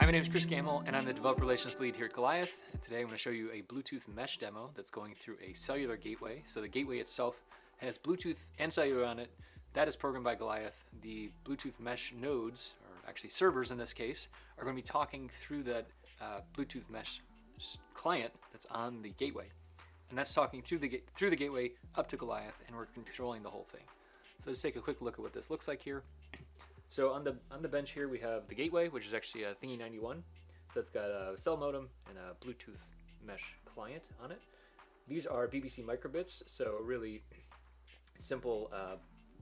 My name is Chris Gamble, and I'm the Developer Relations Lead here at Golioth. And today I'm going to show you a Bluetooth mesh demo that's going through a cellular gateway. So the gateway itself has Bluetooth and cellular on it. That is programmed by Golioth. The Bluetooth mesh nodes, or actually servers in this case, are going to be talking through that Bluetooth mesh client that's on the gateway. And that's talking through the gateway up to Golioth, and we're controlling the whole thing. So let's take a quick look at what this looks like here. So on the bench here we have the gateway, which is actually a Thingy 91. So it's got a cell modem and a Bluetooth mesh client on it. These are BBC microbits, so really simple,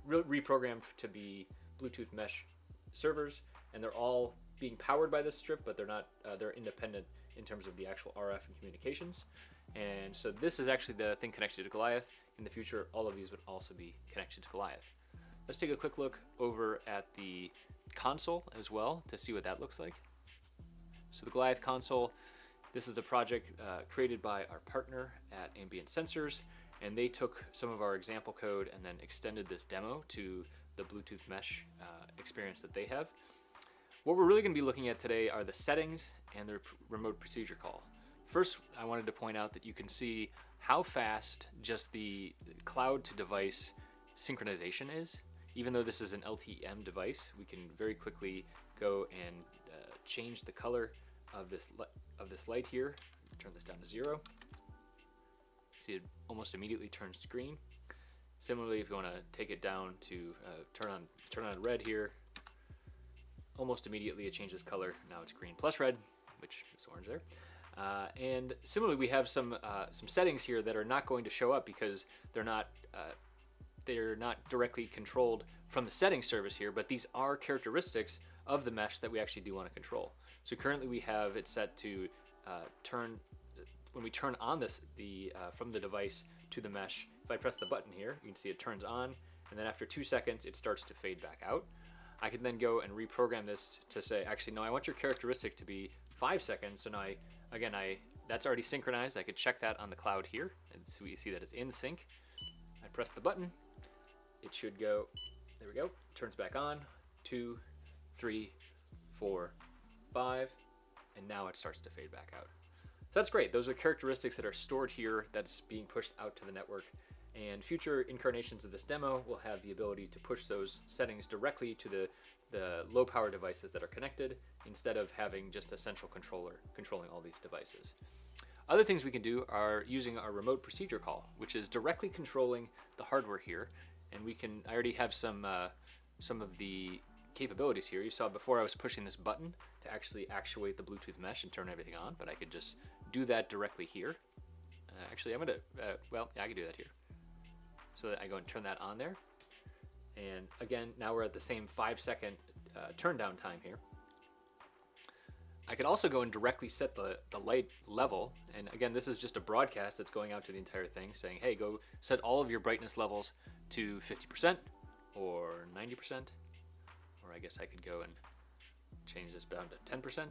reprogrammed to be Bluetooth mesh servers, and they're all being powered by this strip, but they're not. They're independent in terms of the actual RF and communications. And so this is actually the thing connected to Golioth. In the future, all of these would also be connected to Golioth. Let's take a quick look over at the console as well to see what that looks like. So the Golioth console, this is a project created by our partner at Ambient Sensors, and they took some of our example code and then extended this demo to the Bluetooth mesh experience that they have. What we're really going to be looking at today are the settings and the remote procedure call. First, I wanted to point out that you can see how fast just the cloud to device synchronization is. Even though this is an LTM device, we can very quickly go and change the color of this light here. Turn this down to 0. See, it almost immediately turns green. Similarly, if you want to take it down to turn on red here, almost immediately it changes color. Now it's green plus red, which is orange there. And similarly, we have some settings here that are not going to show up because they're not directly controlled from the settings service here, but these are characteristics of the mesh that we actually do want to control. So currently we have it set to when we turn on from the device to the mesh, if I press the button here, you can see it turns on, and then after 2 seconds it starts to fade back out. I can then go and reprogram this to say, actually, no, I want your characteristic to be 5 seconds. So now that's already synchronized. I could check that on the cloud here, and so we see that it's in sync. I press the button. It should go, there we go, turns back on, 2, 3, 4, 5, and now it starts to fade back out. So that's great. Those are characteristics that are stored here that's being pushed out to the network, and future incarnations of this demo will have the ability to push those settings directly to the low power devices that are connected, instead of having just a central controller controlling all these devices. Other things we can do are using our remote procedure call, which is directly controlling the hardware here. And I already have some of the capabilities here. You saw before I was pushing this button to actually actuate the Bluetooth mesh and turn everything on, but I could just do that directly here. Actually, I'm gonna, I can do that here. So that I go and turn that on there. And again, now we're at the same 5-second turn down time here. I could also go and directly set the light level. And again, this is just a broadcast that's going out to the entire thing saying, hey, go set all of your brightness levels to 50% or 90%. Or I guess I could go and change this down to 10%.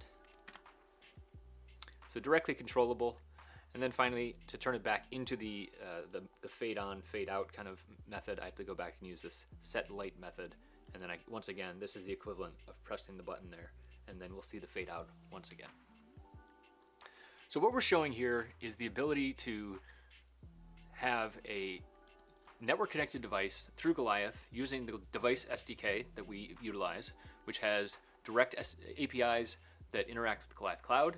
So directly controllable. And then finally, to turn it back into the fade on, fade out kind of method, I have to go back and use this set light method. And then once again, this is the equivalent of pressing the button there. And then we'll see the fade out once again. So what we're showing here is the ability to have a network connected device through Golioth using the device SDK that we utilize, which has direct APIs that interact with the Golioth cloud,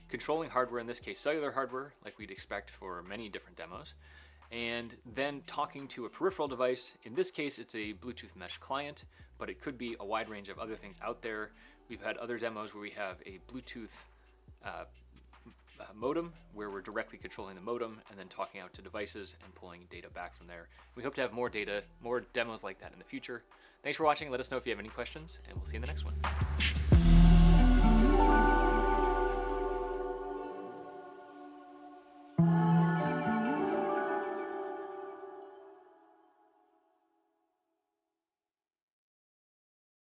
controlling hardware, in this case cellular hardware, like we'd expect for many different demos, and then talking to a peripheral device. In this case, it's a Bluetooth mesh client, but it could be a wide range of other things out there. We've had other demos where we have a Bluetooth modem where we're directly controlling the modem and then talking out to devices and pulling data back from there. We hope to have more demos like that in the future. Thanks for watching. Let us know if you have any questions, and we'll see you in the next one.